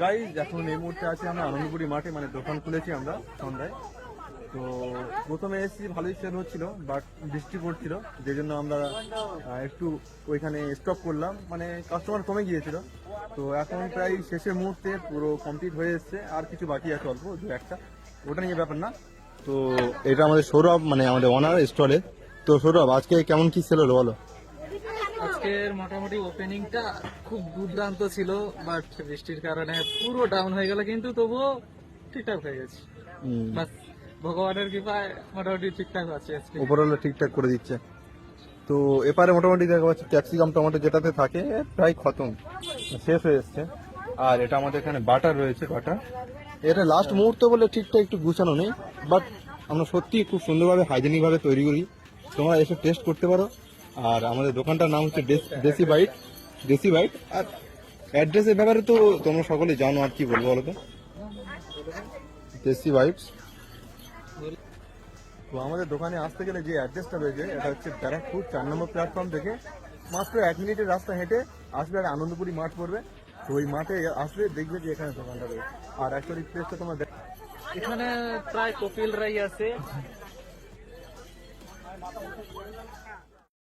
Guys এখন এই মুহূর্তে আছি আমরা আনন্দপুরি মাঠে, মানে দোকান খুলেছি আমরা সন্ধ্যায়। তো প্রথমে এসেছি ভালোই সেল হচ্ছিল, বাট বৃষ্টি পড়ছিল, যে জন্য আমরা একটু ওইখানে স্টপ করলাম, মানে কাস্টমার কমে গিয়েছিল। তো এখন প্রায় শেষের মুহূর্তে পুরো কমপ্লিট হয়ে এসছে, আর কিছু বাকি আছে অল্প দু একটা, ওটা নিয়ে ব্যাপার না। তো এটা আমাদের সৌরভ, মানে আমাদের ওনার স্টলে। তো সৌরভ, আজকে কেমন কি সেল হলো বলো? আজকের মোটামুটি ওপেনিংটা খুব দুর্দান্ত ছিল, বাট বৃষ্টির কারণে পুরো ডাউন হয়ে গেল, কিন্তু তবুও ঠিকঠাক হয়ে গেছে। বাস ভগবানের কৃপায় মোটামুটি ঠিকঠাক আছে আজকে। ওভারঅল ঠিকঠাক করে দিচ্ছে। তো এপারে মোটামুটি দেখা যাচ্ছে ক্যাপসিকাম টমেটো যেটাতে থাকে প্রায় খতম, শেষ হয়ে এসছে। আর এটা আমাদের এখানে বাটার রয়েছে, বাটার এটা লাস্ট মুহূর্ত বলে ঠিকঠাক একটু গুছানো নেই, বাট আমরা সত্যি খুব সুন্দরভাবে হাইজেনিক ভাবে তৈরি করি, তোমরা এসে টেস্ট করতে পারো। আর আমাদের দোকানটার নাম হচ্ছে দেশি বাইট, দেশি বাইট। আর অ্যাড্রেসের ব্যাপারে তো তোমরা সকলে জানো, আর কি বলবো বলো তো, দেশি বাইটস। তো আমাদের দোকানে আসতে গেলে যে অ্যাড্রেসটা রয়েছে, এটা হচ্ছে ব্যারাকপুর 4 নম্বর প্ল্যাটফর্ম থেকে মাত্র 1 মিনিটের রাস্তা হেঁটে আসবে, আর আনন্দপুরি মাঠ পড়বে। তো ওই মাঠে আসলে দেখবে যে এখানে দোকানটা রয়েছে। আর অ্যাকচুয়ালি প্লেসটা তোমার এখানে প্রায় কপিলরাই আছে।